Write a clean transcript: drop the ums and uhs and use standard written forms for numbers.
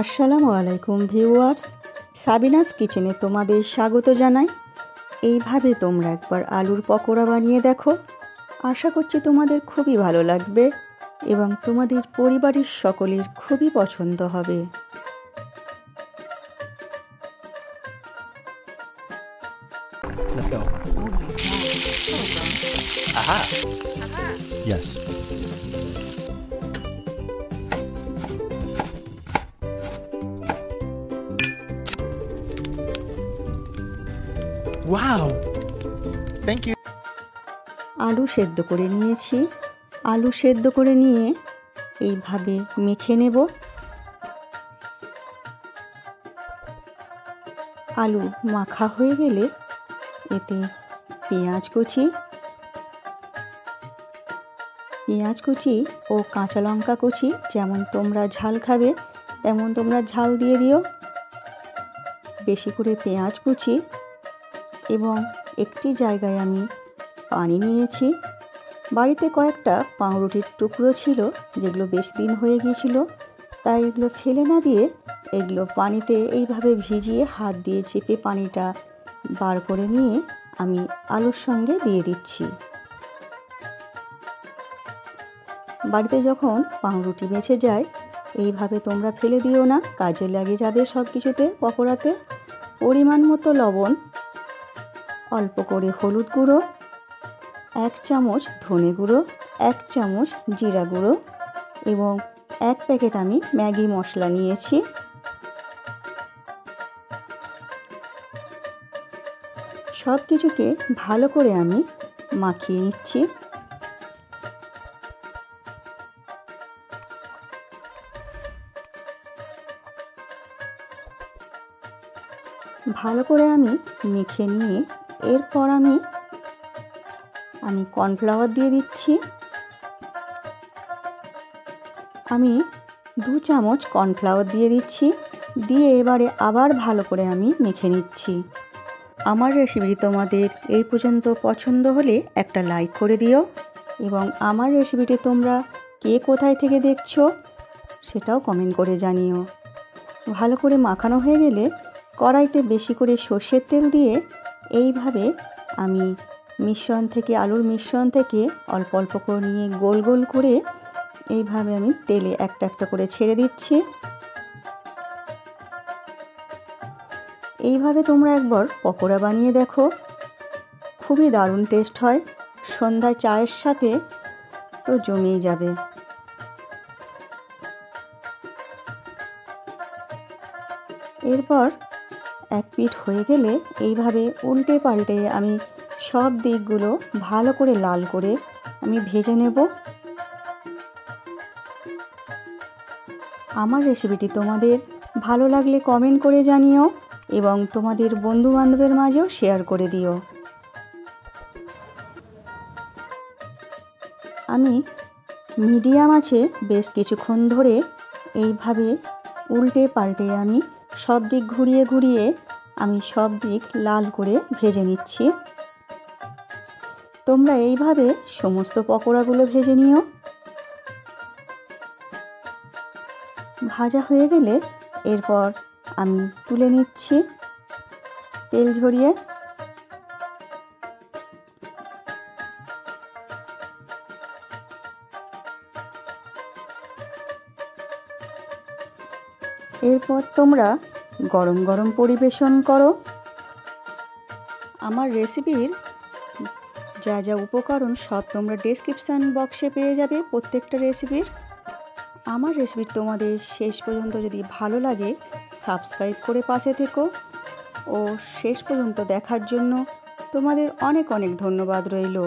আসসালামু আলাইকুম viewers, Sabinus কিচেনে তোমাদের স্বাগত জানাই। এইভাবে তোমরা একবার আলুর পকোড়া বানিয়ে দেখো। আশা করছি তোমাদের খুবই ভালো লাগবে এবং তোমাদের পরিবারের সকলের খুবই পছন্দ হবে। Let's go. Oh my God. Aha. Aha. Yes. Wow. Thank you. আলু সেদ্ধ করে নিয়েছি। আলু সেদ্ধ করে নিয়ে এইভাবে মেখে নেব। আলু মাখা হয়ে গেলে এতে পেঁয়াজ কুচি ও কাঁচা লঙ্কা কুচি, যেমন তোমরা ঝাল খাবে তেমন তোমরা ঝাল দিয়ে দিও। বেশি করে পেঁয়াজ কুচি এবং একটি জায়গায় আমি পানি নিয়েছি। বাড়িতে কয়েকটা পাউরুটির টুকরো ছিল যেগুলো বেশ দিন হয়ে গিয়েছিল, তাই এগুলো ফেলে না দিয়ে এগুলো পানিতে এইভাবে ভিজিয়ে হাত দিয়ে চেপে পানিটা বার করে নিয়ে আমি আলুর সঙ্গে দিয়ে দিচ্ছি। বাড়িতে যখন পাউরুটি বেঁচে যায় এইভাবে তোমরা ফেলে দিও না, কাজে লাগে যাবে সব কিছুতে, পকোড়াতে। পরিমাণ মতো লবণ, অল্প করে হলুদ গুঁড়ো, 1 চামচ ধনে গুঁড়ো, 1 চামচ জিরা গুঁড়ো এবং 1 প্যাকেট আমি ম্যাগি মশলা নিয়েছি। সব কিছুকে ভালো করে আমি মাখিয়ে নিচ্ছি। ভালো করে আমি মেখে নিয়ে এরপর আমি কর্নফ্লাওয়ার দিয়ে দিচ্ছি। আমি 2 চামচ কর্নফ্লাওয়ার দিয়ে দিচ্ছি, দিয়ে এবারে আবার ভালো করে আমি মেখে নিচ্ছি। আমার রেসিপি তোমাদের এই পর্যন্ত পছন্দ হলে একটা লাইক করে দিও এবং আমার রেসিপিটি তোমরা কে কোথায় থেকে দেখছো সেটাও কমেন্ট করে জানিও। ভালো করে মাখানো হয়ে গেলে কড়াইতে বেশি করে সর্ষের তেল দিয়ে এইভাবে আমি আলুর মিশ্রণ থেকে অল্প অল্প করে নিয়ে গোল গোল করে এইভাবে আমি তেলে একটা একটা করে ছেড়ে দিচ্ছি। এইভাবে তোমরা একবার পকোড়া বানিয়ে দেখো, খুবই দারুণ টেস্ট হয়। সন্ধ্যায় চায়ের সাথে তো জমেই যাবে। এরপর এক পিঠ হয়ে গেলে এইভাবে উল্টে পাল্টে আমি সব দিকগুলো ভালো করে লাল করে আমি ভেজে নেব। আমার রেসিপিটি তোমাদের ভালো লাগলে কমেন্ট করে জানিও এবং তোমাদের বন্ধু বান্ধবের মাঝেও শেয়ার করে দিও। আমি মিডিয়াম আঁচে বেশ কিছুক্ষণ ধরে এইভাবে উল্টে পাল্টে আমি সব দিক ঘুরিয়ে ঘুরিয়ে আমি সব দিক লাল করে ভেজে নিচ্ছি। তোমরা এইভাবে সমস্ত পকোড়াগুলো ভেজে নিও। ভাজা হয়ে গেলে এরপর আমি তুলে নিচ্ছি তেল ঝরিয়ে। এরপর তোমরা গরম গরম পরিবেশন করো। আমার রেসিপির যা যা উপকরণ সব তোমরা ডেসক্রিপশান বক্সে পেয়ে যাবে প্রত্যেকটা রেসিপির। আমার রেসিপি তোমাদের শেষ পর্যন্ত যদি ভালো লাগে সাবস্ক্রাইব করে পাশে থেকো ও শেষ পর্যন্ত দেখার জন্য তোমাদের অনেক অনেক ধন্যবাদ রইল।